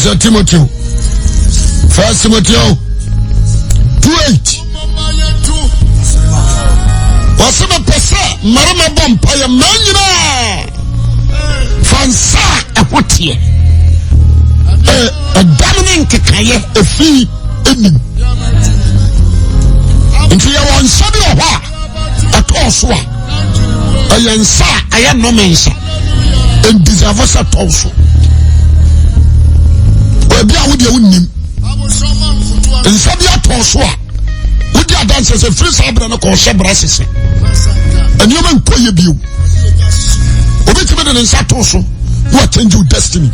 Timothy. 1 Timothy 2:8. What's the person? Marama Bompire Manina Fansa a what here? A dominant Kakaye, a fee, if you want Sabi or what? A Toswa, a Yansa, I am no mensa, and deserve us a Tosu. Well, be out with your name. And Sabia Toswa. With your dancers, a free sabre and a course brasses. And you man call you view. Obituate and Satoso, what change your destiny?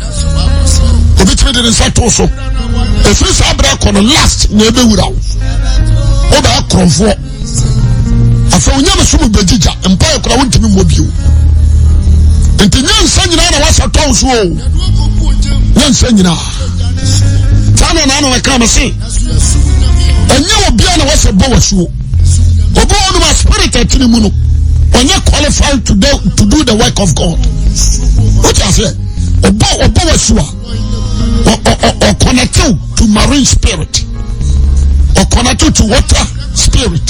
Obituate and Satoso, a free sabre con a last never without. Oba Cronfort. I found never some Bejija and Pio Crown to be mobile. And the young Sanina was a Toso. Young Sanina. Tana Nano, I come and say. And you will be on a bow. Obo my spirit at Tinimuno. When you're qualified to do the work of God. What I say? Obo or connected to marine spirit. Or connected to water spirit.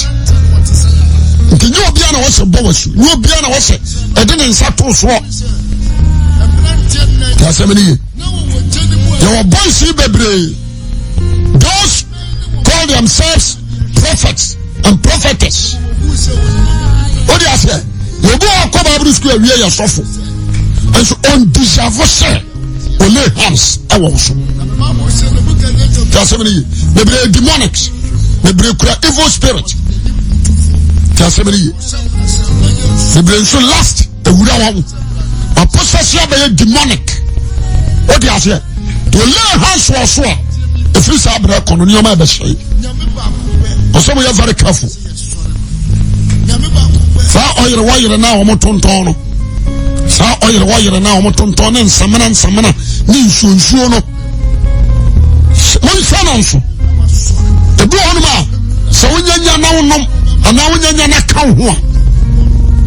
The new Biana was a bow. New Biana was a didn't settle swap. That's how many. Your boys, those call themselves prophets and prophetess. What do you say? You go and come out of school where you suffer. And so on disavoce, on lay hands, I was. That's how many. They bring demonics. They bring evil spirit. That's how many. They bring so last. They would have apostasy by demonic. What do you say? To lay hands or so. If you say Abra Kono, you might be shy. Or some of you are very careful. Sa oil wire now, Motontono. Sa oil wire now, Motonton, and Samana, Ninsuno. One son, the blue animal. So when you're now, and now when you're not count one,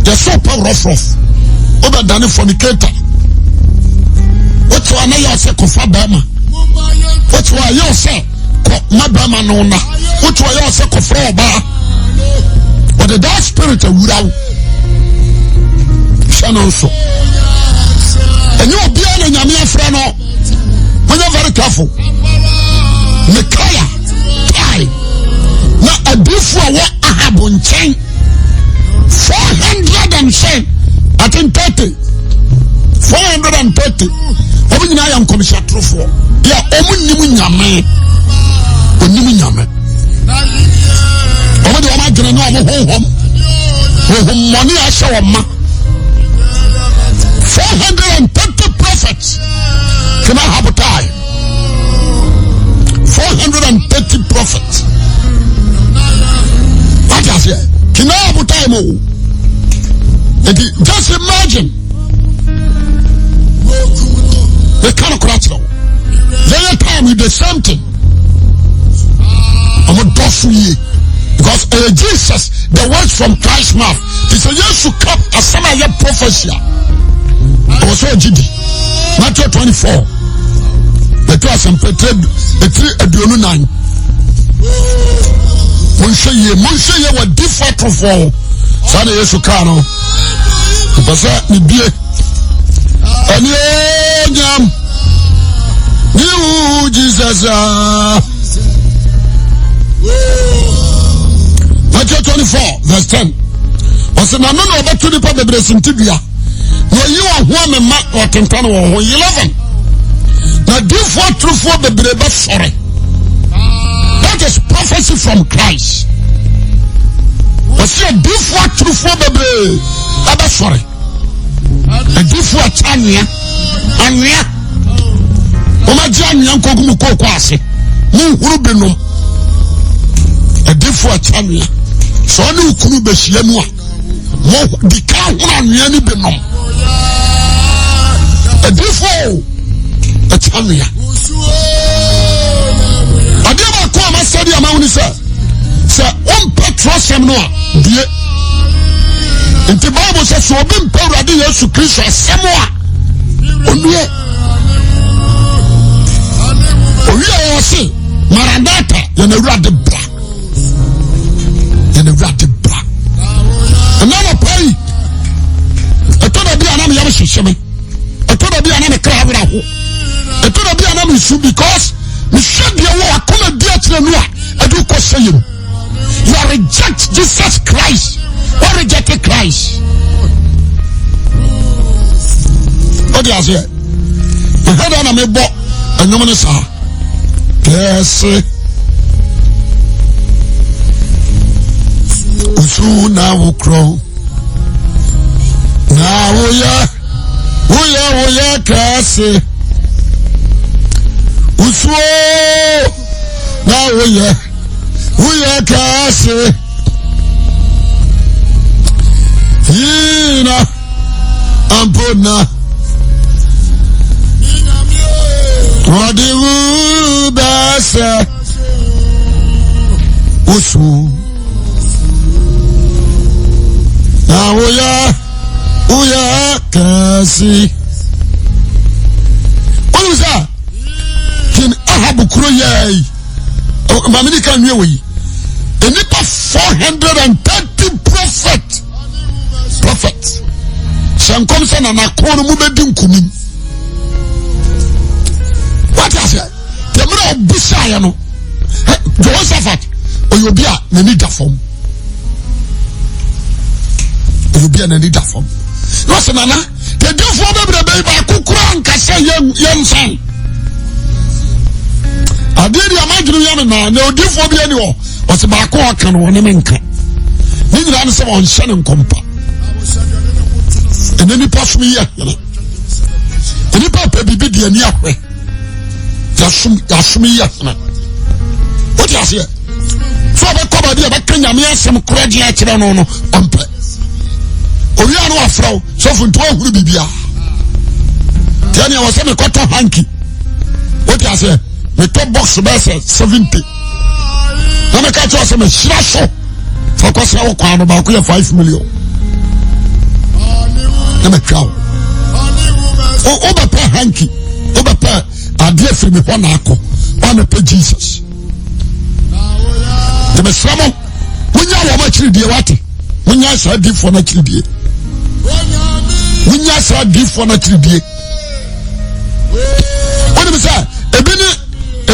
you're so powerful. Over than a fornicator. What's one of your second Bama? What's why you say, my Bama nona? What's why you say, Kofroba? But the dark spirit of Woodau Shannon so. And you'll be on your mere friend. When you're very careful, Micaiah, Kai, now a before what I have on chain 410, I think 30, 430. Omi na yam commission true for. Ya omu nimu nyame. Onimu nyame. Omo de oma gina no omo honhom. Honhom money asha oma. 430 prophets. Can I have a time? 430 prophets. What is it? Can I have a time? Just imagine. They can't correct now. Their time with the same thing. I'm a doffy. Because Jesus, the words from Christ's mouth, he said, yes, to come as some of your prophecy. I was so GD. Matthew 24. The class and Petre, the 3 at the 9. Monsieur, what different of all. Sada Yesukano. Because I be and you, Jesus. Matthew 24, verse 10. I said, I don't know about to the public blessing Tibia. When you are one and Mark or Tentano or 11. Now, therefore, true for the brave, sorry. That is prophecy from Christ. I said, therefore, true for the brave, sorry. And therefore, Tanya, Anya, Omajani, Uncle Muko Kwasi, Rubinum, a different Tanya. So I knew Kunubesh Yemua, the cow on Yanibenum, a different Tanya. I never call my study amount, sir, Petrosem Noah, dear. In the Bible says, so being already to Christ as someone. say Maranatha yenewrade bra and now pray etoda bi anam yam hyehyeme etoda bi anam kra abra ho etoda bi anam isu because me should be wo akoma bi akyere no a edu ko sayem you are reject Jesus Christ or reject Christ. What do you say? The head on me bo and no man is yes. Usu na wo crow. Na wo ya kase. Usu na wo ya kase. Yina ampona. Wadi wu basa. Usu. Na uya kasi. What was that? Kin Ahab Kuroyai. Mamika Nui. A nipa 430 prophets. Shankomsan and Akono Mubedin Kumin. What is it? The Mura Bisayano. Jehoshaphat. Or you'll be a Nenita form. You be an editor form. Listen, Nana, the deal for the baby, Kukuran Kasa young son. I did imagine Yamana, no deal for the annual, was about Koakan or Nemenka. Neither answer on Shannon Compa. And then he passed me yet. And he papa be the Yahweh. Yasumi Yasna. What is here? So I cover the Bakanya, some crazy accident on Ampe. We are no afro, so from 12 will be bia. Then I was saying a cotton hanky. What I say? The top box about 70. Then I catch us a slasho for cost our crown about 5 million. Let me cow. Oh, over per hanky, over per a dear from me one acco, one per Jesus. The Messiah, when you are much dear, when you are deep for much dear. When you are deep for not to be. What do you say? A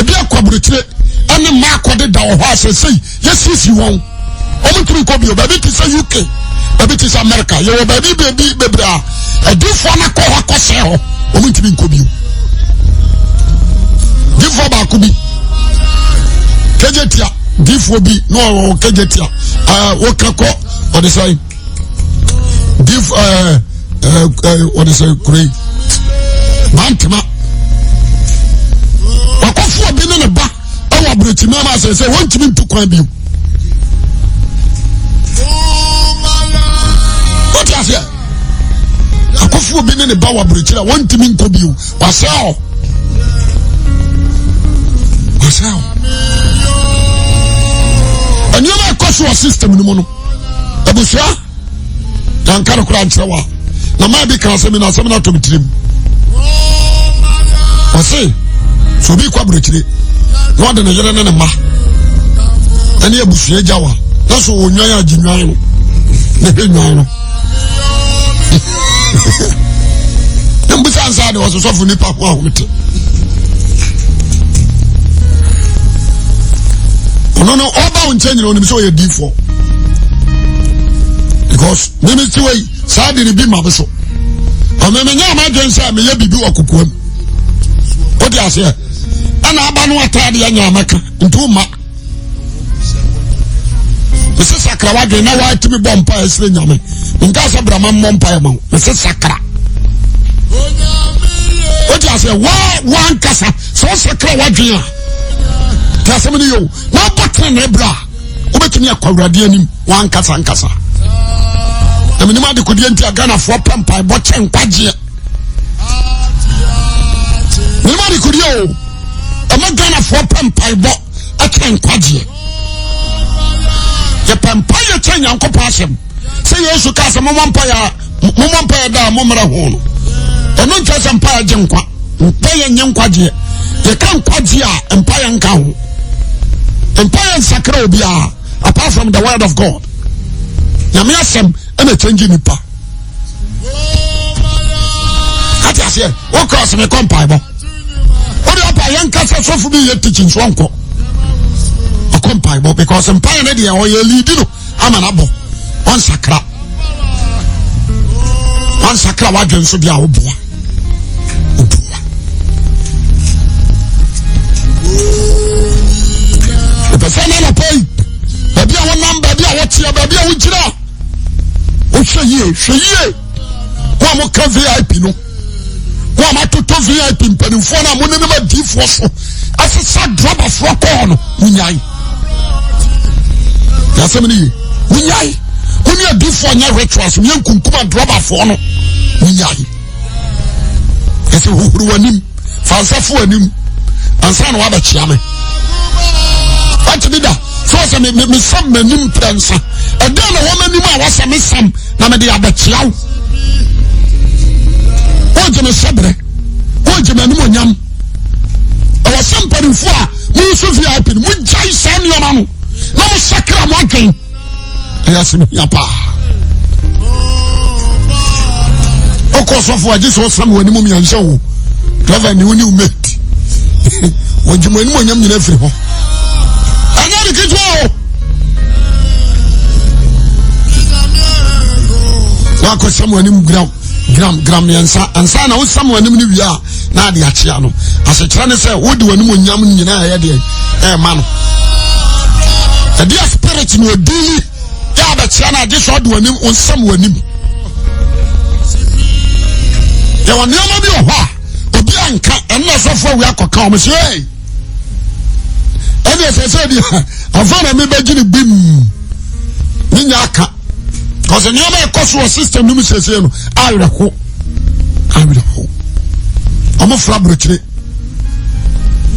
beer quadrature and the mark of the down horse and say, yes, you won't. Only to copy your baby to say UK, baby to America, your baby, a deep for a coha cosell, only to be copy. Deep for Bakubi. Kajetia, deep for be no Kajetia, Wakako, or the same. Give what is it? Great Mantama. Wakofu been in a bar. Our British mama says, I want him to climb you. What is it? Wakofu been in a bar. British, I want him to be you. What's how? And you know, cost your system in the mono. Abusha. Yankara Kuranchawa. Na maybe can say me na seminar to betrim. I say, so be quabrically. No than a year and a ma. And here Bushia Jawa. That's all Nyaya Jinano. Then besides that, there was a soft nipper with it. No, all bound changing on him so you're deep for. Because Ministry way, sadly, be my vessel. And then I say, may be do a cocoon. What do I say? And I ban what I did Yamaka into ma. Mrs. Sakra, why do you know why to be bomb by a sling? In Casa Brahman Mompire, Mrs. Sakra. What do I say? Why one casa? So Sakra, what do you? Tell somebody you. Now, but Nebra. Over to me a Corradian, one casa and casa. The minimum de Kudianti Agana for Pampa, watching Pagia. Minimum Kudio, a Magana for Pampa, I can't Pagia. The Pampire chain Uncle Passam. Say you also cast a Momampire, da Momara Home. And not just Empire Junqua, pay a young Quadia. You can't quadria empire and cow. Empire and sacrobia, apart from the word of God. Yamiasem and a changing nipa. What I say, what cross me compile? What up a young castle so for me teaching Swanko? A compile because empire media or you lead you. I'm an abo. One sacra. One sacra wagon should be our boy. The person on a pay. Baby, I want number, baby, I watch your baby, I want you know. Oh, say ye. One more VIP, no. One more to VIP, but in front of one never deep for so. As a sad drop of rock on, Munyai. That's how many. Munyai. When you are deep for your rituals, you can come and drop off on Munyai. It's a who are him. Fancy for him. And son of a chairman. What did that? So I me some menim prancer. And then a woman knew I was a miss some. Now the other child. What you sabre? What you mean? I was somebody for me. So VIP. We jai send your man. No sacra monkey. Yes, yapa. Of course, of this was someone whom you show. Never knew you met. What you mean when you're everywhere? I got it all. Now, because someone in gram, and son, I was someone in we are now the Achiano. As a China said, what do you know when you're man? The dear spirit in your daily, yeah, but China just ought to on someone. There will never be a war. Bianca, and not so far we are come say. And as I said, I found a member in Bim Ninyaka. Because the never cost was system, you say, I will hope. I'm a fabric.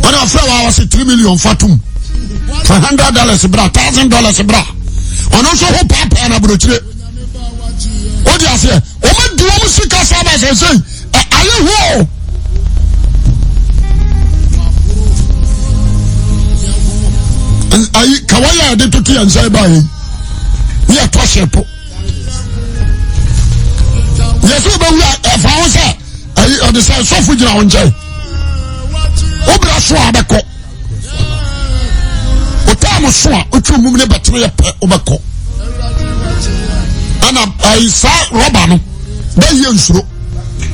When I fell, I was a 3 million fatum. $100 bra, $1,000 bra. And also hope up and a brochure. What do you say? Woman, do you see Cassavas and say, are you who? Kawaya de Tuki and Zaibai. We are Toshepo. Yes, we are a founder. I decide so for your own jay. Obra Swabako. Otamo Swa, Utu Battery Obako. And I saw Robano. They use you.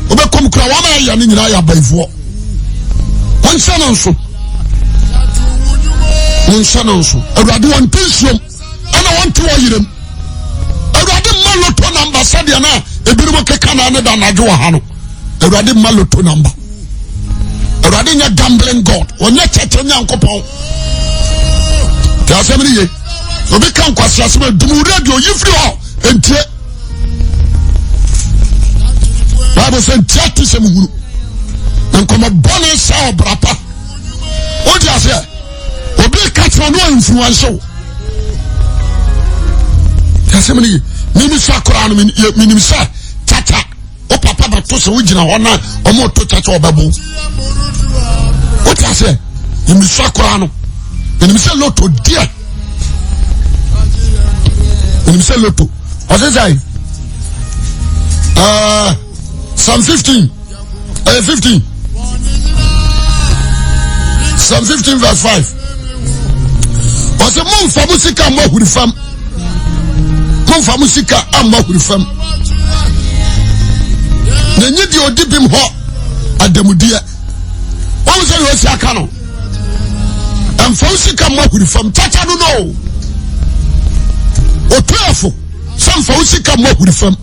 Obekom Krawama Yaninaya by 4. One son also. Nonsense. I want to show, and I want to hear them. I rather Maloto number said, Yana, a bit of a canana than I do a hano. I rather Maloto number. I rather a gambling god, or not a young couple. Tell somebody, so become questions, do radio, you feel, and Bible said, Chatism, and come a bonus sour brapa. What do you say? Obi catch no influential. Yasemani, mimi sakura no mini sa tata. O papa ba to se wo gina ho na o mo to tata obabu. What I say? Mimi sakura no. Mimi say lotto dia. Mimi say lotto. What is that? Psalm 15. 15. Psalm 15 verse 5. Was a month for music and more with fam. Month for music and more with fam. The need your deep him hot at the Mudia. What was the Yakano? And for music and more with fam. Tata don't know. Or prayerful. Some for music and more with fam.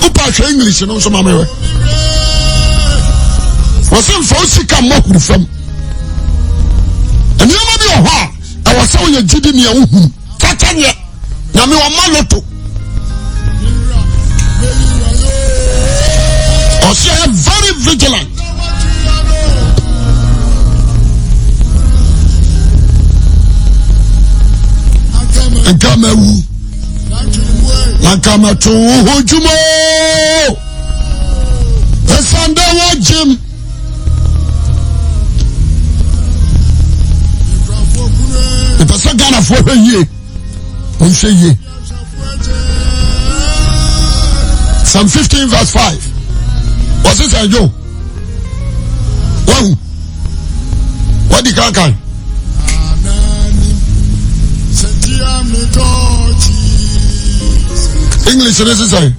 Upa English and also Mamma. Was some for music and more with fam. And you know me or her. I was saying you did me a woman. Tatanya, Nami wa Maloto. Or she are very vigilant. And come to Hujumo. The Sunday watch him. ye. Psalm 15 verse 5. What's it say, Joe? What the can? English, this is say.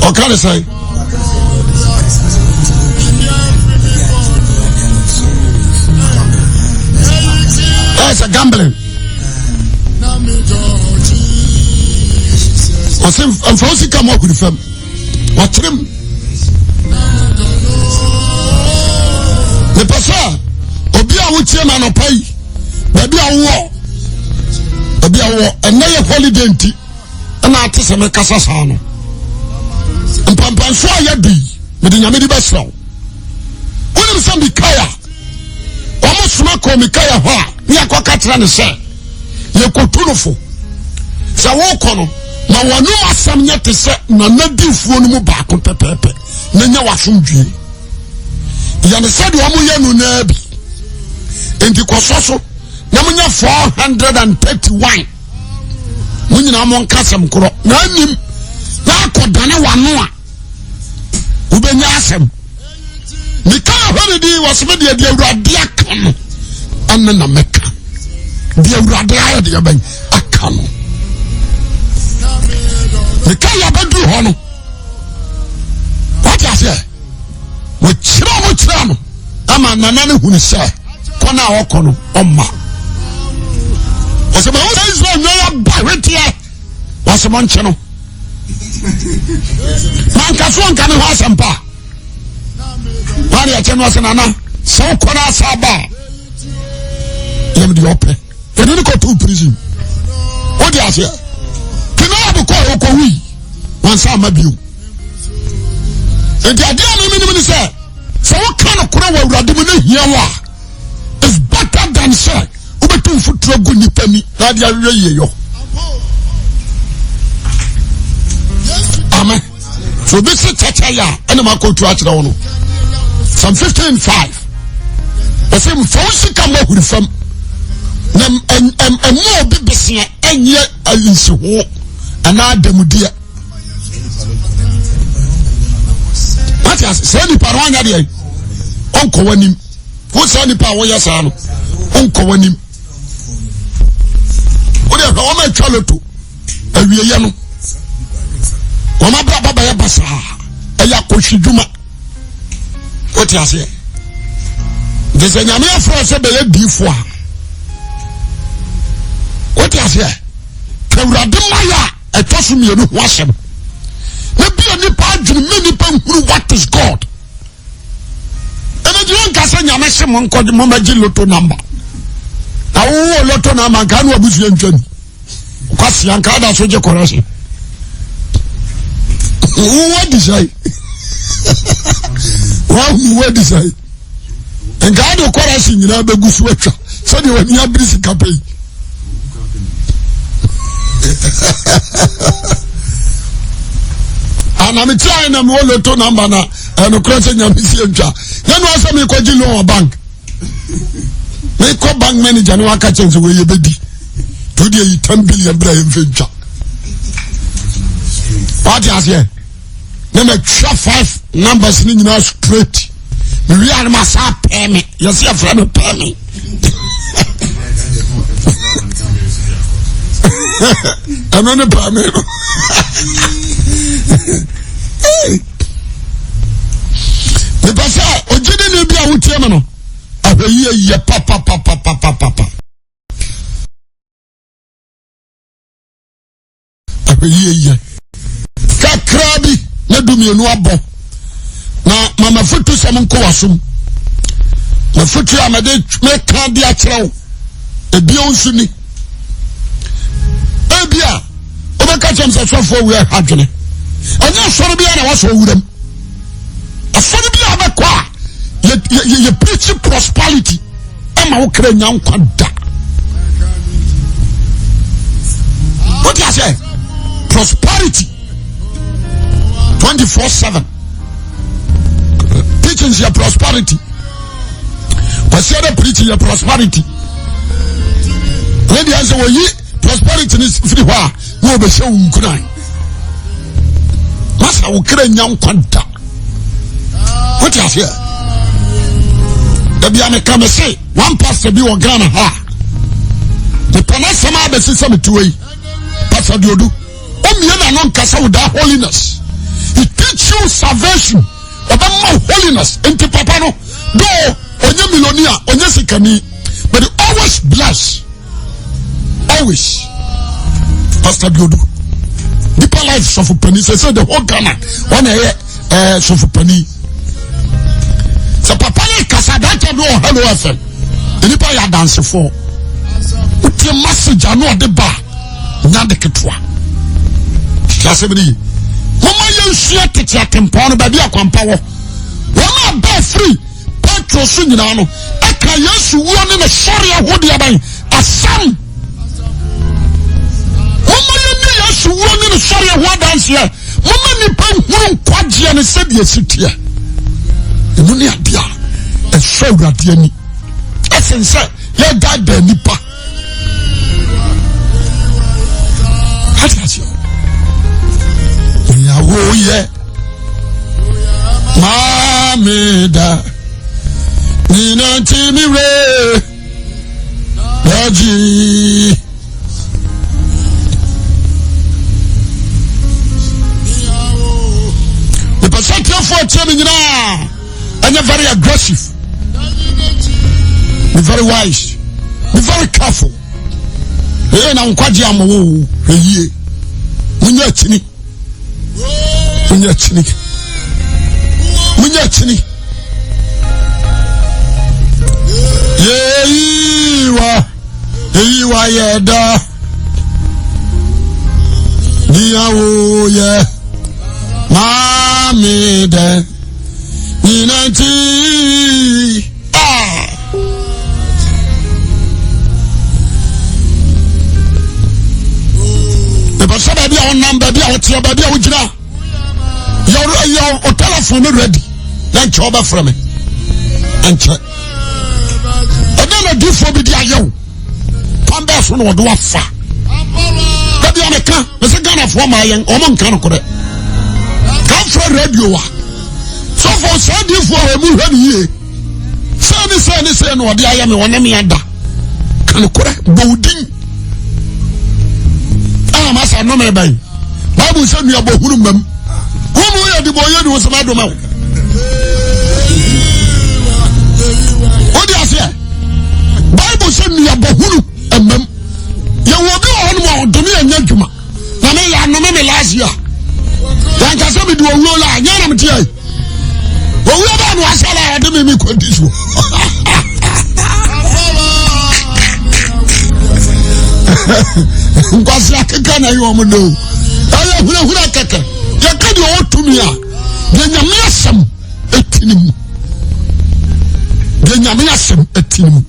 What can I say? That's a gambling. I'm forcing come up with them. Watch him. The pastor, Obia would say man pay. Maybe a war. Maybe a war. And now you're holiday. And I tell some Casasano. And Pampanswa Yabi, with the Yamidi Bessel. When some be Kaya, almost Mako Mikaya Hua, Yakakatran say, Yakotunofo. Sawokono, Mawanuma Samia to say, Nanadi Funumu Bakon Pepe, Nanya Wasumji. Yana said, Wamuya Nunabi. In the Kososo, Namunya 431. When you among Kasam Kuro, Nanim, Nakodana Wanua. Ubenyasem. Mika holiday was made the Radiakan and then a Mecca. The Radia the Aben Akano. Mika Yabadu Hono. What I say? With Chram. Ama Nanani who say, Kona Okono, Oma. Was about Israel, no Barretia was a Monchano. Mankasuan can have some bar. Maria Chenos and Anna, so Kona Saba. Let me do open. They didn't go to prison. What do you say? Can I have a call Okowi? One summer view. And the idea of the say, so what kind of crowd will Radimini Yawa is better than say, Ubetu for Troguni Penny, Nadia Rayo. Amen. So this is Tachaya, and I'm going to Achano. Psalm 15:5. The same force come up with them. And more BBC and yet I use war and I demudia. What has Sandy Parana de Uncle Wanim? Who's Sandy Power? Yes, Uncle Wanim. What are all my child to? A real Oma Baba Yabasa, a Yakoshiduma. What you say? There's a Yamia for us a before. What you say? Kawradimaya, a Tosumi and Washam. Maybe a Nepal, many people what is God. And if you don't get any Yamasham called the Momaji Lotto number. Now, Lotto number can be Vision. Because Yankada Soja Corasi. What is I? What is I? And God will call us in the Gusweka. So you when you are busy campaign. And I'm trying to roll a two number now and a crossing your mission. Then also make a deal bank. Make a bank manager and work at away your baby. Today 10 billion Brian venture. What is here? Then I try 5 numbers in the straight. We are must pay me. You see a friend pay me. I'm on a payment. The pastor, or didn't be a wood. I papa. Kakrabi. Na dumi enu abo na mama foto samon ko wasum na foto amade me kan dia kire ebi onsuni ebia obeka chem se sofo we hadwene anya soro bia na waso wuram aforo bia abekwa ye preach prosperity ama wo kra nya nkwa da what you say prosperity 24/7. Teaching is your prosperity. What's the preaching your prosperity? When the answer was prosperity is free. No be show Ukraine. Masa Ukraine young kwanta. What you here? The biame come say one pastor be on Ghana ha. The panasama be system to way. Pastor Diodu. Omiena non kasa without holiness. He teach you salvation. Obama holiness. Enti papa no. Do onye millionaire, onye sikani. But he always bless. Always. Pastor Diodu. Deeper life of penny. Say the whole Ghana. One of penny. So papa ni kasa data do hello FM. Nipa ya dance for. Utie message anu ade ba. Nya de ketwa. Kase bi. Mama yenhia tete atempa no ba bi akwampa wo. Wona ba free. Petro so nyina no. Aka Yesu wo ne ne sori ahodi aban. Asam. Mama yenni Yesu wo ne ne sori ahodi dance here. Mama ni pa huru kwaje ne se bi esitia. Enu ni adia. Ehwe urade ani. Esense ye dada nipa. Oh yeah, Mamida, Nina Timire, Raji. The percentage for telling you now, and you're very aggressive, be very wise, be very careful. Hey, now Kwajiamu, hey, Munyachini. Munyachini Yewa yeda Niyawo ye Mamide Ninanti Baby on number, be out here, baby. Your telephone ready. Then trouble from it. And check. And then I do for the yo. Come back from what do I fa? Baby, I'm a car. There's a gun of one young woman can correct. Come from radio. So for said you for a move here. Say, no, the I am one of me under. Can correct boarding. Masa no me bay Bible say me abohunu mam Who ya di boye di wosama do ma What do you say? Bible say me abohunu mam Ya wo bi ho no mo do me anya dwuma na me ya no me last year Ya nka say me do owo la anya na me tie Owo ba no asala ya de me kwadi so Nkwasi akeka na yo omudo ayo hura keke yakadi o tumi a de nyame asem etinim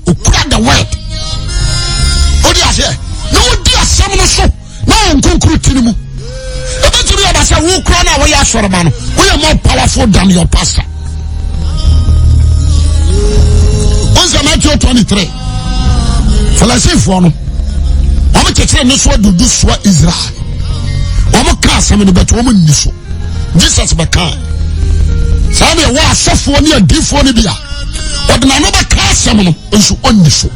okura the word odi ase no odi asem no so na onkonkuru tinimu ebetumi abasa wo kura na wo ya soroma no wo ya more powerful than your pastor on Matthew 23 Falasifo no Omo kekere ne so dudu so Israel. Omo ka asem ne beto omo ni so. Jesus be ka. Sabe wa asofo ne adifo ne bia. Odna no be ka asem no nso onni so.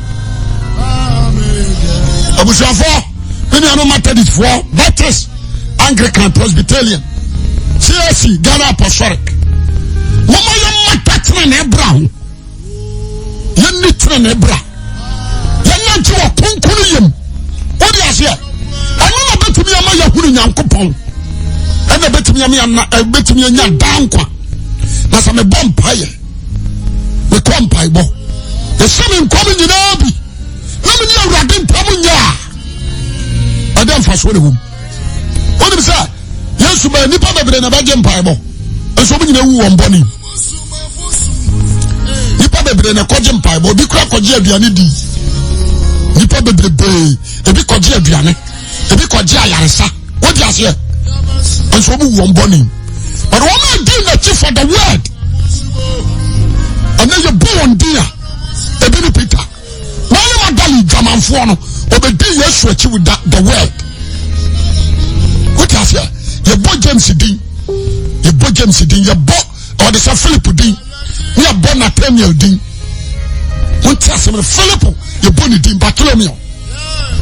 Abushafo, when you know Methodist for Baptist, Anglican, Presbyterian, CSC, Ghana Apostolic. Mama yam matatre ne bra ho. Yen ni tre ne bra. Yen na ji okonkuru yam. What do you say? I know about to be a man who Yankopon. And a bit to me, a bit to me, and young down. That's a vampire. The vampire. The same coming in Abbey. Let me know what I'm coming here. I don't fast with him. What do you say? Yes, but Nipa Brain about Empire. And so many who are bonny. Nipa Brain a cogent pie, but be crack or Jabianidi. Nipa Brain. Ebi koji aduane ebi koji ayaresa wodi you say? And so we won't burn him. But one man doing the chief for the word. And then you born dear. A baby Peter. Why am I telling German for no? Or the day you switch with the word. What you say? You bought James Dean. You bought James Dean. You bought or the Sir Philip Dean. You are born Nathaniel Dean. What you say? Philip, you born Dean Bartholomew.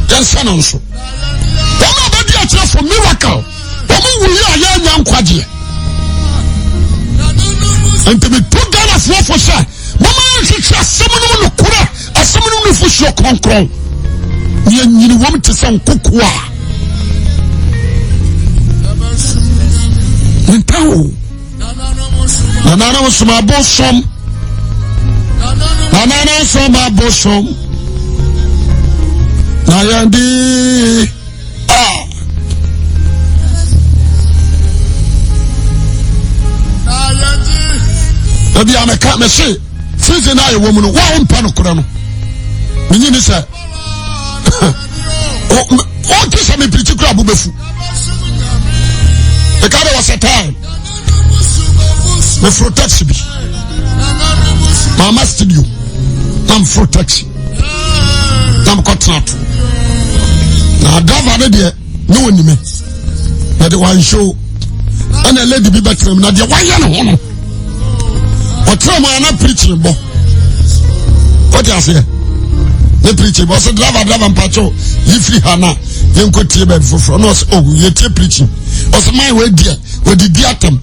Then son also. One of the idea for miracle. One will hear a young quadri. And to be put down as well for sure. Mama is someone who look good as someone who for sure conquer. You want to sound kukua. Nintao. Nana was my bosom. Nana was my bosom. Nayandi. Maybe I'm a cat, me say. Since I a woman, why on Panocorano? Meaning, sir. Oh, this I'm a pretty crab. The car was a time. The fruit taxi. Mama studio. I'm fruit taxi. I'm contract. Now, Davide, dear, no one me. But the one show. And a lady be better than Nadia. Why you know? What time I am preaching, boy? What you say? The preaching, but the driver and patrol. If you Hannah, you could tell me for us. Oh, you're preaching. Was my way, dear, with the diatem.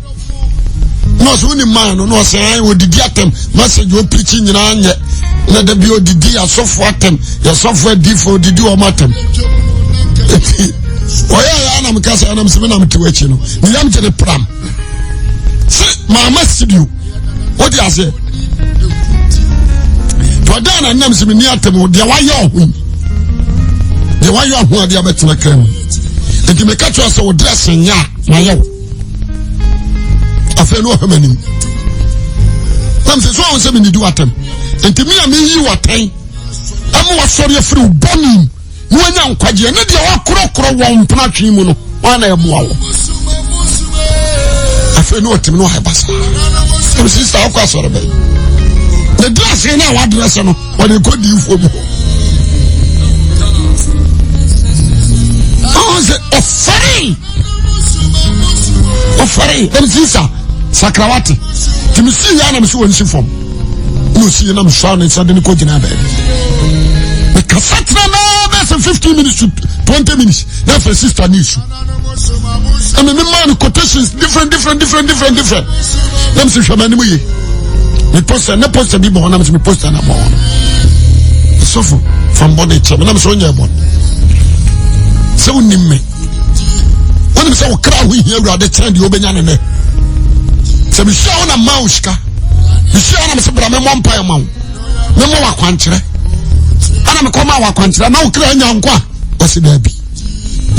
No, only man, no, say I would the diatem. Message you preaching in Anya. Let the be the dear software tem. Your software default, the do a matem. Oh, yeah, I'm because I'm seven. I'm to watch you. The young to the pram. My message you. What do you say? To dan and names me near them, they why you the why you are the better creme. And to make a choice of dressing, ya, my yo. I feel no harmony. Some say, so I'm saying, you do at them. And to me, I mean, you are time. I'm more sorry through burning. You are now quite a need your crow one platform. One I am wow. I feel no time, no habasa. Sister, of course, the dress in our dress, what you could do for me. Oh, is it offering? Let me see, sir. Sakrawati. To me, see, I am so in form. You see, I'm shouting, suddenly coaching a baby. The cassette, that's 15 minutes to 20 minutes. That's a sister needs you. I mean, the man quotations different. Let me see from anyway. The poster, no poster, be born. I'm to be poster number one. So from body chairman, I'm so young. So name me. When we say, crowd, we hear the trend, you be on it. So we show on a mouse car. We show on a Sabrama Vampire Mount. No more country. And I'm a comma country. Now, crying young qua. What's it there be?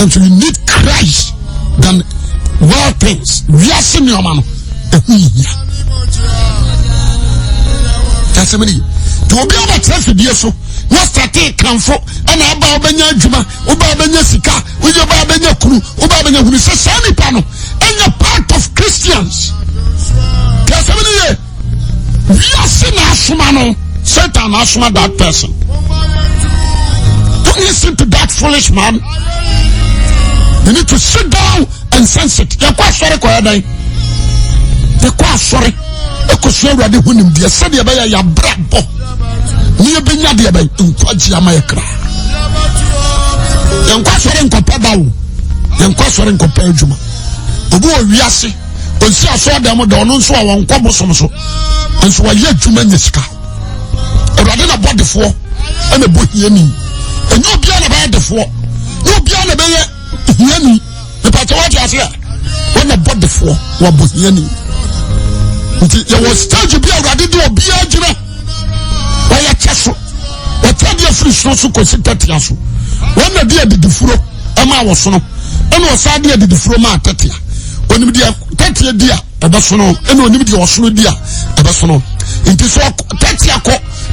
And so you need Christ than world things. We are senior man. That's a minute. To be able to tell you so. What's that take come for? And about Benya Juma, Ubabenya Sika, Ubabenya Kuru, Ubabenya Kuru, Sami Pano, and you're part of Christians. That's a minute. We are senior Asumano. Satan Asuma that person. Don't listen to that foolish man. You need to sit down and sense it. You're quite sorry, Koyadai. You're quite sorry. Because you're ready when you said you're bravo. You're being a by Quajiamayakra. You're quite sorry in Copabao. You're quite sorry in Copajuma. The boy Yassi, when see I saw them, don't so on Quabosomso. And so I yet to Menisca. Rather about the four and a book yeni. And you'll be about the four. You'll be on a Yeni, the Patawaja here. When I bought the four, what was Yeni? There was still to be a radical Biagina. Why a castle? What had your free social considered Yasu? When the dear did the furo, Emma was no, and was sadly did the froma Tatia. When you dear Tatia dear, a basono, and when you was no dear, a basono. It is what Tatia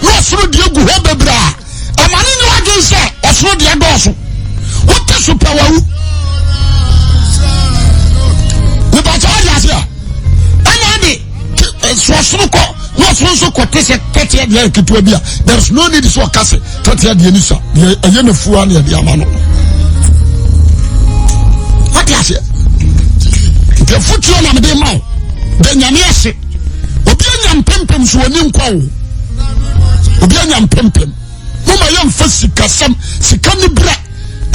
no through the Guhabra. A man in your against that, or through the abortion. What is your power? Osoko, no so kotese 30 years ketu bia. There's no need so kase 30 years nisa. Ye ne fuwa ne dia ma no. What is it? The future na me dey ma. De nyame ase. Obi anyam pempem so oni nkwa wo. Obi anyam pempem. No ma yam fasika sam sika ni bra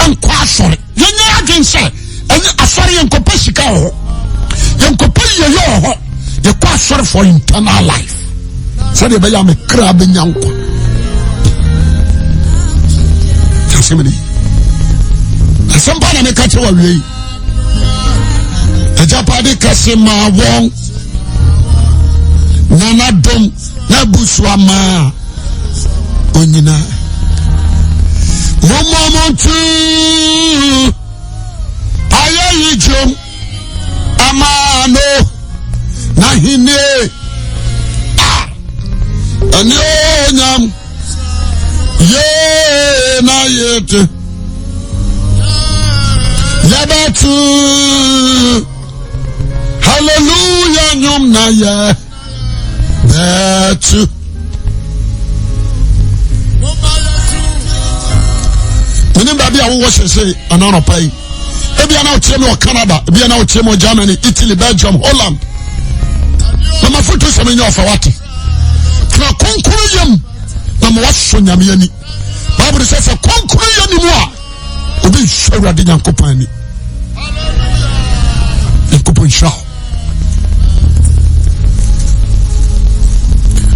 enkwa asore. Yenya agense. Eni asore yenkopa sika ho. Yenkopa yeyo ho. Ye kwa asore for eternal life. Say de be ya me kra be nyankwa. Tasemini. Asamba na me ka che wa wi. Ejapade kasema won. Nana dom na buswama onyina momomontu ayayi jom amano na hine anyonyam ye na yete yabatu hallelujah nyom na ye that's Baby, I was say another pay. Maybe I now tell you Canada, maybe I now tell you Germany, Italy, Belgium, Holland. Mama foot is something of what? Now, conclusion. Mama was so yammy. Bible says a conclusion in war. To be sure I didn't company. The coupon show.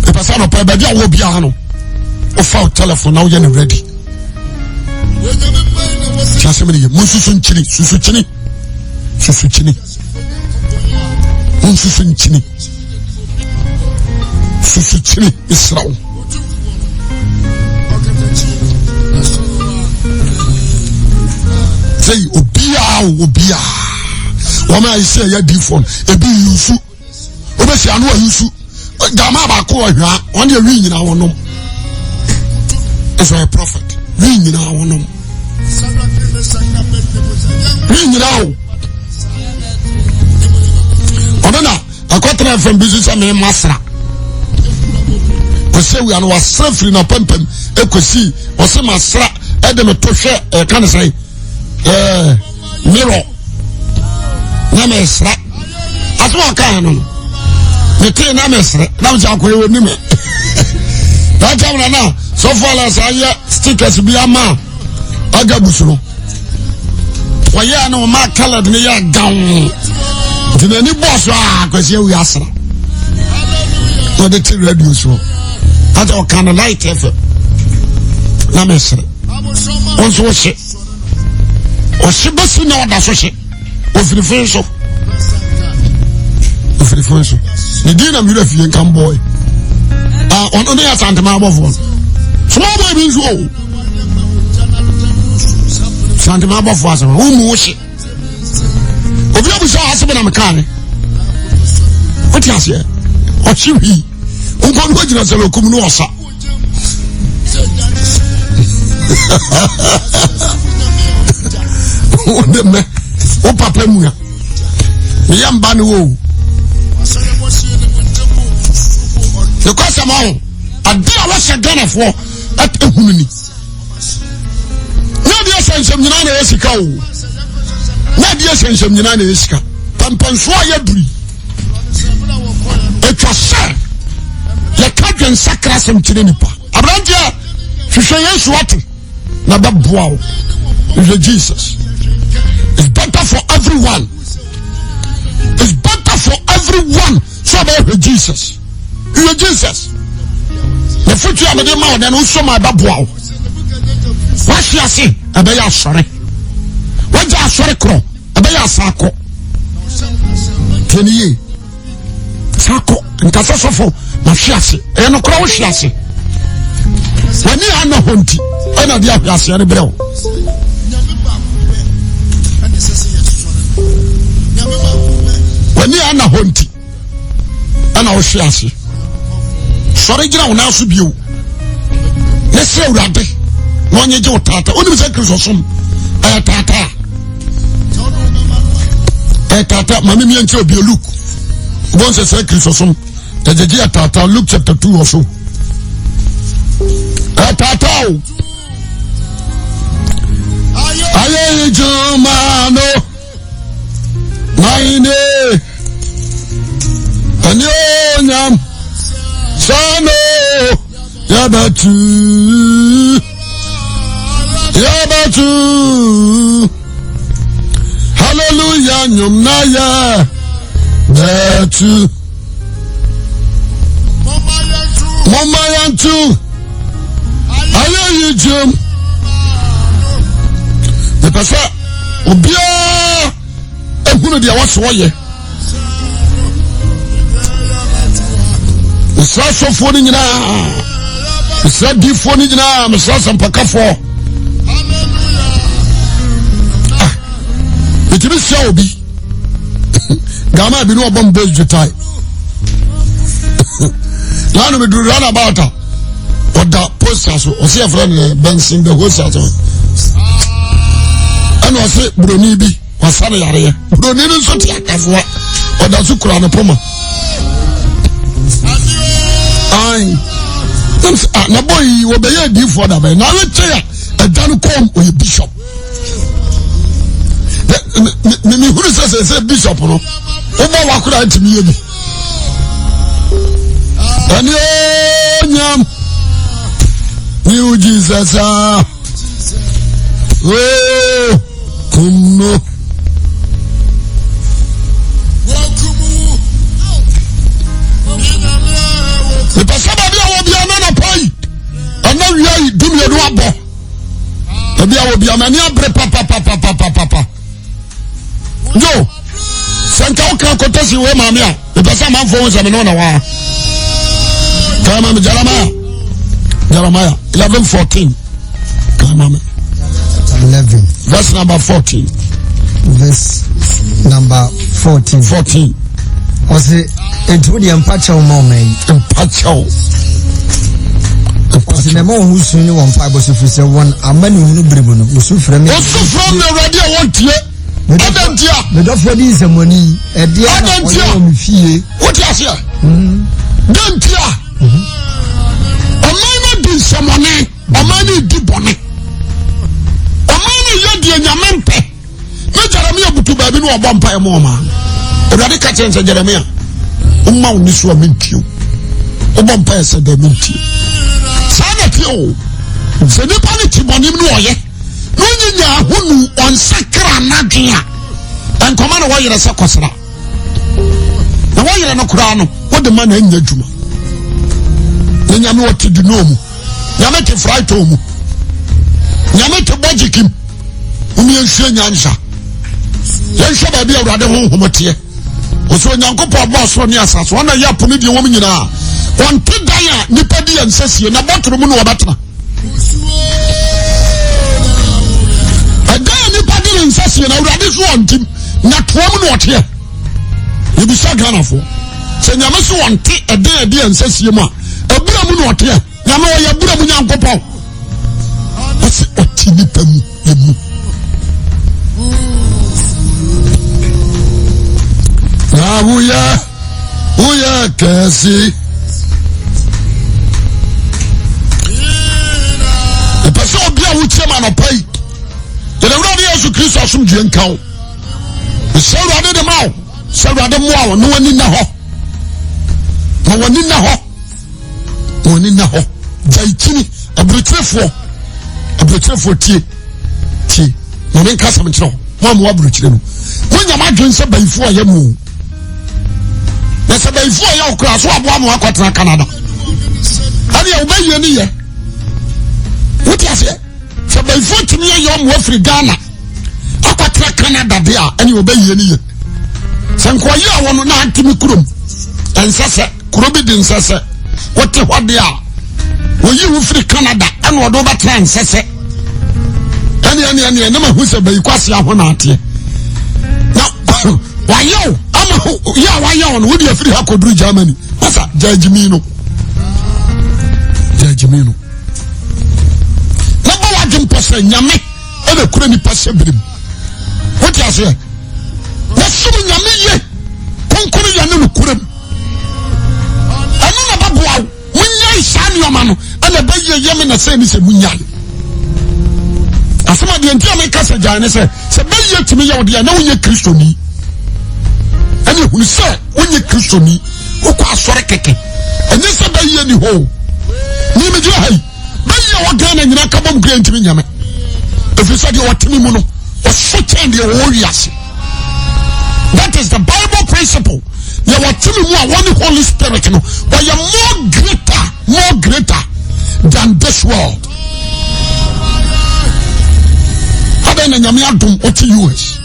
The person of Baby, I will be on. Of our telephone now, you're ready. Chasemini, Mususun Chini, Susuchini, Susuchini, Mususun Chini, Susuchini, Israel. Say, Obia. Wama I say, ya different. Ebi Yusu, Obesi Anu Yusu, Gamaba Koya, on your ring in our nom. As a prophet, ring in our nom. Ring now. Odona, akwatra from business am masra. Ko say we are was free na pempem ekosi, o say masra e de me to hwe kan say mirror. Na mesra. Aso kan no. Me te na mesra. Na ja ko e ni me. Da jamna na so far as I stickers bi ama aga busuno. Waya no ma colored me ya down. The any boss kwesi we asra. So the radio show. At all kind of light effort. Na mesre. Onso she. O she basi na oda so she. O frifin so. O frifin so. Ni dina mi refi en boy. On ya sante ma abofo. Small boy means oh. Sante ma abofo asa. Umu she. Obi obi so asebe na mekane. What you say? O chiwi. Unko no gina se lokum no osa. O de me. O papa mu ya. Me yamba no wo. The question on a dear was a gunner for at a humani. No, dear sense of United Esica. No, dear sense of United Esica. Pampansoya Bri. It was sir. The country sacras and Chinipa. Abrandia, Fishayan Swati. Nababuao. Is Jesus. It's better for everyone. It's better for everyone. So about Jesus. You are Jesus. The future of the man and also my babuao. What she say? A bear sorry. What you are sorry, crow? A bear sako. 10 years. Sako and Casasofo. Na she say. And no crow she say. When you are no hunty, I know the Asia Rebel. When you are no hunty, and I was she say. Sorry, you know, now should be you. Let's say, Rabbi, one year old tata, only seconds or some tata. Tata, Mammy and Joe be a look. Once a second or some Ejegia tata Luke chapter 2 or so. Tata. Aye Jumano. Naine. Anyonyam. Sano. Yabatu. Hallelujah, nyumnaya. Betu. Mama yantu. Aye jum. The pasa obia ehunu dia wasoye. Msa sofo ni nyina. Msa difo ni nyina, msa sampakafo. Itimi sia obi. Gama bi no obom base jutai. Lanu me do run about her. Or the posters or see a friend Benson the host. And was it Bruni bi was Sunny area. Bruni no so as what or the Sukra and Poma. Na boy you obey a deal for that. Now let's say a done come with a bishop. Who says a bishop? No, Oba Wakura to me. And yam, you Jesus, oh, come no. The Pasabia will be another point, and now you do me a rubber. There will be a mania, papa. No, Sanka Kotasi, where Mamma, the Pasama phones are on a while. Come on, Jeremiah 11:14. Come on. 11. Verse number 14. Verse number 14. 14. Was it would the Empacho moment? Empacho. Was the name who soon one five was if you say one a man who bribuno was from the radio one year. The doctor is a money a dear fee. What is here? Don't you? Omani di samone, omani di bone. Omani yedi enyamempe. Me Jeremiah butu baby no obampa e mo ma. Ewurade ka chense Jeremiah. Umma oni so amenti o. Obampa e se da menti. Sana ti o. Se ni pa ni tibonim no oye. No nyinya hunu onsakra nadwea. Enkoma no woyere se kosra. Na woyere no kura no, wo de ma na anya dwuma. Nyame wati di nomu. Nyame te fraito mu. Nyame te bojikim. Umi enhwe nyansa. Yenhwe ba bia Awurade honhomote. Oso Nyankopɔ boss ni asase. Wana ya poni de wom nyina. Wonte dan a nipa di ensasie na botoro mu no wobetena. Adan nipa di ensasie na Awurade so wontim. Na toam no wote. Yebisa Ghanafo. Se Nyame so wonte edan di ensasie mu a Abura mu no ote nyame o ya bura mu Nyankopɔ ase oti ni pamu yemu na uya kasi e pese obi a wuche ma no pai ele Awurade Yesu Kristo asomdue nka wo se Awurade de ma wo se Awurade mo a wo no wani na ho ma wani na ho woni na ho jaikini abrochefo tie no men kasa mkyerɛ ho am wabrochire no wonya madwen sɛ bayifo ayɛ mu na sɛ bayifo ayɛ okra so aboa mo akɔtena Canada ani ya obaye ni ye wote ase sɛ bayifo timi ayɛ mo afri Ghana akɔtena Canada de a ani obaye ni ye sɛ nkoye a wono na antimi kurom ensese kurobi di nsese wote hode a woyi wo firi Canada ane wodo ba transese ane na ma hu se bayi kwase aho na ate na wayo ama ya wayo no wodi afiri ha koduru Germany asa judgment na ba wadem pose nyame ebe kura ni pase birim wote ase na sum nyame ye konkuru ya ne kuram wow. Munya Shani Yamano, and a baby Yemen the same is a Munya. As some of the entire Casa Jana said, Sabay to me, I know you're Christian. And you say, when you're Christian, who pass for a cake, and this a bay any hole. Name it, bay your gun and you're not come grand to me. If you said you were Timimuno, or such and your warriors. That is the Bible principle. You are telling me one Holy Spirit, but you're more greater than this world. How then you may do what you wish.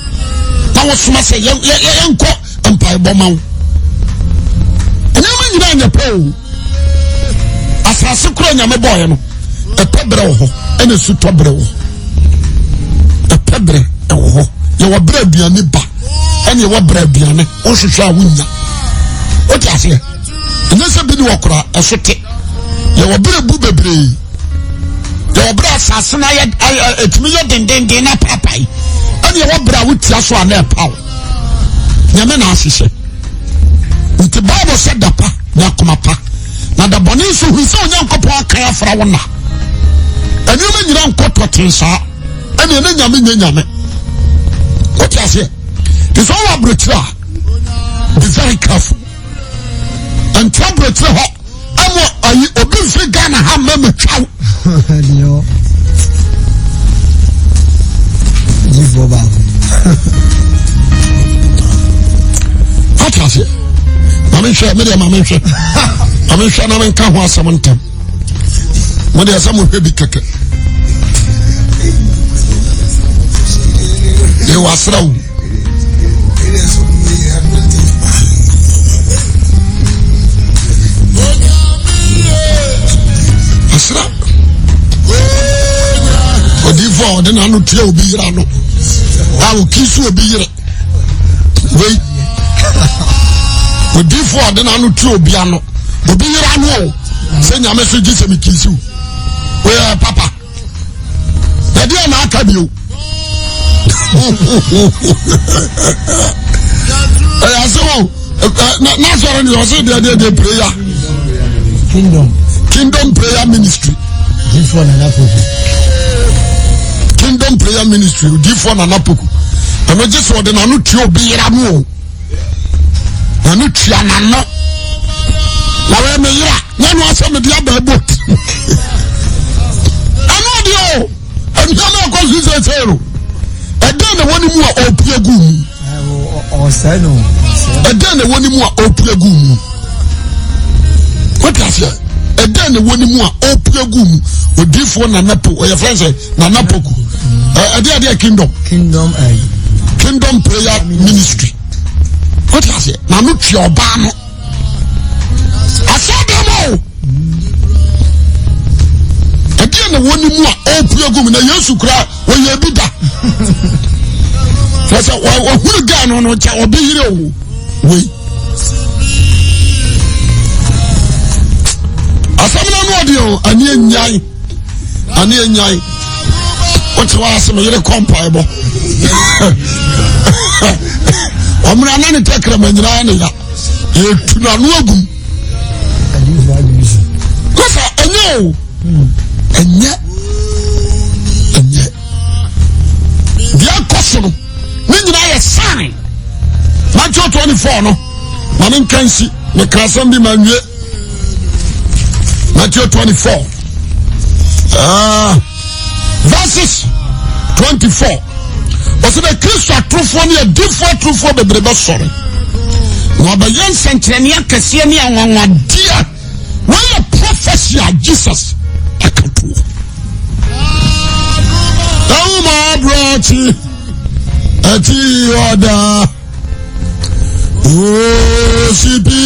Now what's my say? Yanko Empire Bomau. And you mean your pole. As I secret your boy, a pebble and a suitable. A pebble, you were bread be a nipper. And you were bread be an also shall win. What you say? And this a bit walker, a city. You were bread booby bree. Your brass has it's million than papa. And you were bread with your swan their power. Yamena said. With the Bible said the pa, Yakumapa. Now the Bonisu who saw young couple care for a wonder. And you mean you don't cut what you saw. And you know what you say? It's all about it. Be very careful. And trouble it. I'm a big Ghana have me chow. What you say? I'm sure, I'm sure I'm can't want someone time. When there's someone who be kicked. You are slow. Asra. Odifo de na no tie obi yira no. Awo kisu obi yire. Wait. Odifo de na no tie obi ano. Obi yira no. Se nyame so gise mi kisu. We papa. Da dia na aka bio. I saw naturally you say the prayer. Kingdom prayer ministry. Kingdom prayer ministry. Different anapoku. And we just want to know to be ramu. Nanu tianano. La we me yira. Nanu asa me dia ba boat. Anu dio. And you know cause you say zero. Again, the one who are all plagum. Or say no. Again, the one who are all plagum. What is it? Again, the one who are all plagum. With different Nanapo, or your friends say Nanapoku. A kingdom. Kingdom prayer ministry. What is it? Nanuchi Obano. I saw them all. Again, the one who are all plagum in the Yesukra, when you be that. That's who again on what will be here. Wait. As I'm not audio, I need Yai. What's the last time you're comparable? I'm not going to take them in the you're to not know. I know. And yet. Dear question, when I sign Matthew 24, no, Manin can see the Krasambi Manu Matthew 24, verses 24. Was it a Christian truth for me, a different truth for the brother? Sorry, Wabayan Centrania Cassiania, one dear, why a prophecy of Jesus? I can't do. Broti ati oda osipi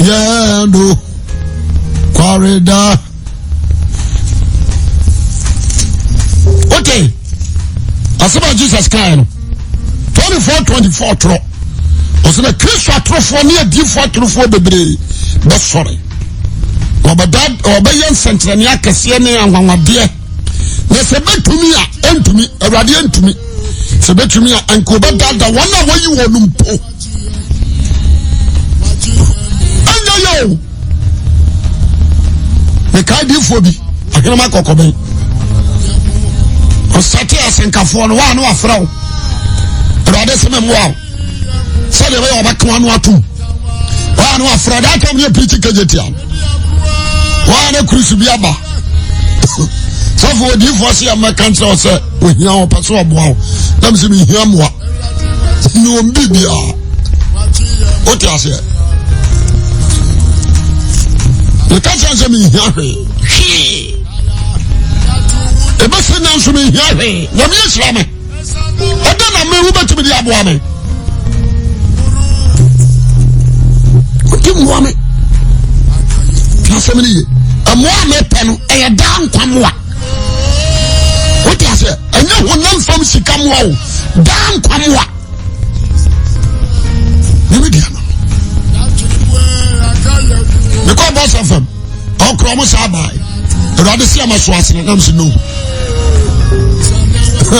yendo corridor. Okay, as about Jesus kind 24 tro was the Christian trophony a different truth for the day. That's sorry. Obayan Centrania Cassiani and one dear. Yes, a bit to me, and to me, a radiant to me. It's a bit to me, and go back down the one way you want to pull. And yo, me kai di fobi ahena ma kokoben o sate asenkafo no wa no afra wo rade se mem wa se de be obaka no atum wa no afra da kam ne preach kejetia wa na cruise bi aba so for di force am kan say o se ohia o paso oboa o na me se me hia moa no mbibia o ti ase le ka change me hia hwe ebe se na nso me hia hwe na me yesra me oda na me wu betimi di aboa me o ti moa me kase me ni amoa me pe no e ya dan kwamoa o ti ase anya honam fam sika moa o dan kwamoa ni me dia no me ko boss of them o kro mo sa bai rade se am so asene nam se no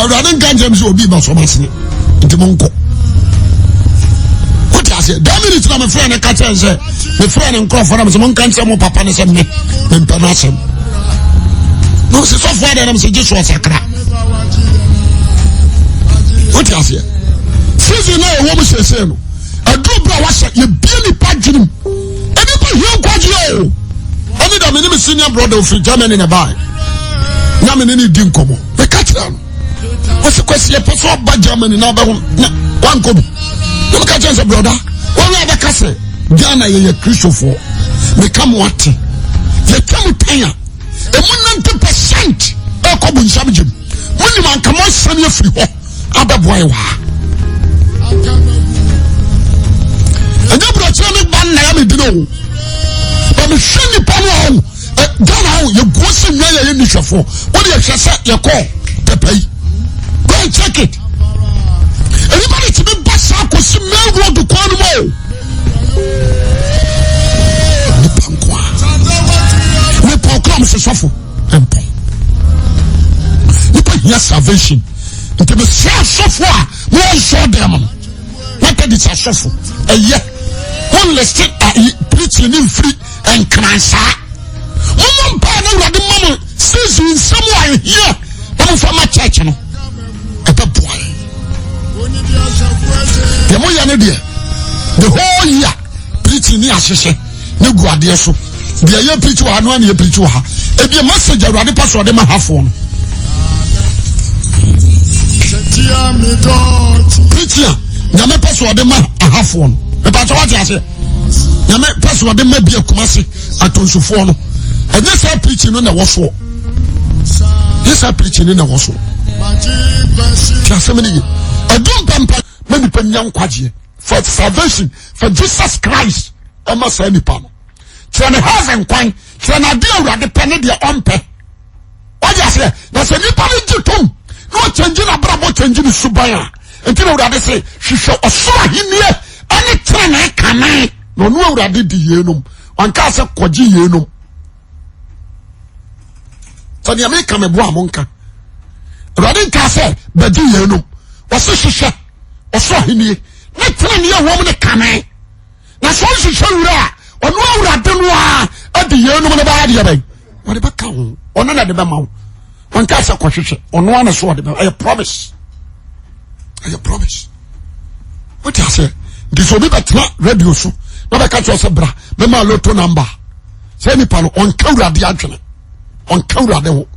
rade kan james obi ba so asene nti mo nko o ti ase da minute na me friend e ka chen se me friend nko for am se mo kan se mo papa ne se me international no se so for dem se Jesus sakra o ti ase season na e wo mo se no adu bra wa se ye bia ni pa dwunim eni ko hie kwaje o oni da me ni senior brother of Germany na bai na me ni di nkomo e ka tira no o se kwesi e poso ba Germany na ba na wan ko bi no ka tira brother won na ba ka se Ghana ye Christopher me kam wate ye kam tanya e mun 90% e ko bu nsam jim mun ni man kam asam ye firi ho ababoy wa anya bro tira me ban na ya me dino but me shini pano Ghana ye go se nya ye ni hwefo wo de hwese ye ko pepai go and check it anybody to be basa ko si main road ko no mo ni pankwa we program se sofo empo ni pa here salvation into the sofo a we show them what did it sofo one listed preaching in free and cancer one pa na wrade mama season somewhere here come from my church no e be boy the mo ya ne de the whole year preaching ni ahihye ne guade so de ye preach wa no na ye preach wa e bi message awrade pastor de ma hafo no preaching na me pastor de ma hafo no e pa what you say na me pastor de ma bia kumase atonsufo no and this are preaching on the waffle. This are preaching in the waffle. I don't pamper many penyan kwaji for salvation for Jesus Christ. I must say any pan. Try to have and quine. Try to deal with the penny their own pay. What you say? That's a new penny to come. No changing a bravo changing the subaya. Until they say she shall assure him here any time I can. No, I did the yenum. One cast of kwaji yenum. So the American me boa monka. Radin ka say bedi ye no. O se hihye. O so hini. Na tena ne wo me kaman. Na so hihye wura. Ono awurade no a adi ye no me ba de ban. Wo de ba ka ho. Ono na de ba ma wo. Won ka say ko hihye. Ono ana so de ba. I promise. I promise. What you say? This will be better radio so. Na ba ka cho say bra. Me ma lotto number. Say ni pa no on ka wurade adwene. On camera de ho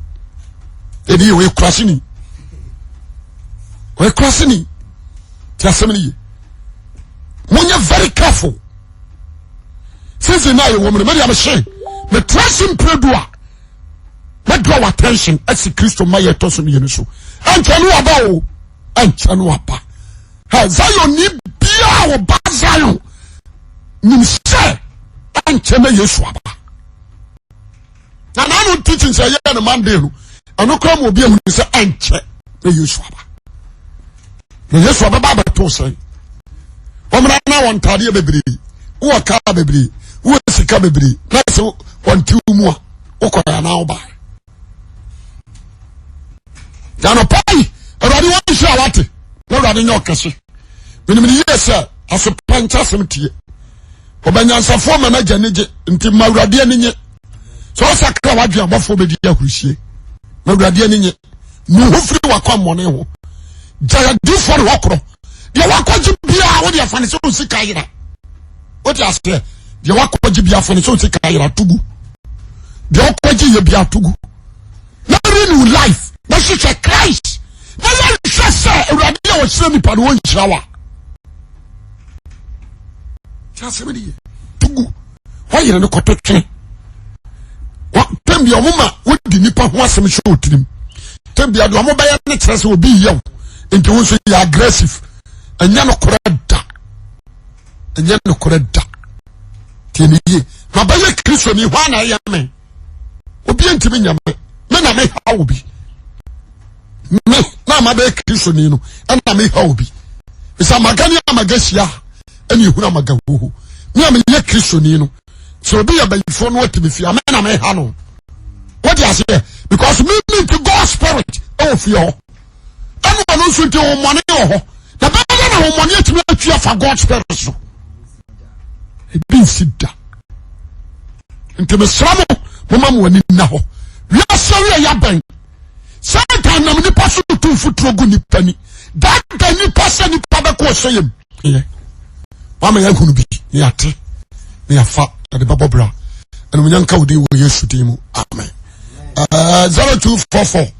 edi we crossing tiasemni monye very careful since now you woman me am share me trust in predua me draw attention as Christo maye to so me so anchanu aba o anchanu apa ha Zion ni bia o ba Zion nim share ancheme Yesu aba na no teaching say ya na Monday no ano kram obi ahu say anche na Yesu aba na Yesu aba ba to say o mra na won tade bebre wo ka bebre wo sika bebre na so won ti mu a wo ko ya na oba ya no pai erade won shi awate na erade nyo kase minimini yesa aso pancha semtie obanyansafo manager neje nti mawrade anenye so sakra wadua bofo be dia hurusie na awurade ani nye no hofiri wakwa mmone ho jaya du for hokro de wakwaji bia wo de afane so sika yira what you say de wakwaji bia afane so sika yira tugu de wakwaji ye bia tugu na renew life na she Christ na ya say awurade ya wo sire mi pa no nchirawa chase me die tugu ho yire no koto twene wa tembi omuma wo di nipa ho asem hwe otirim tembi ado omo baya ne kire se obi yew enti wo so ya aggressive anya no koreda tieniye ma baya Kristo ni hwa na ya me obi ntimi nyame me na me ha obi me na ma baya Kristo ni no na me ha obi isa magani amagasia ani hura magawo me am ye Kristo ni no so obi ya bayifo no atimi fi me na me ha no what you say because me to God's spirit of you and no so to money ho na be na money atimi atwa fa God's spirit so e bin sida nteme sramo mama mo ani na ho wi asawe ya ban satan nam ni paso tu futuro gu ni pani that ni paso ni pa ko so yem mama ya hunu bi ni ate ni afa de babobra and we nyanka wodi wo Yesu dimu amen 0244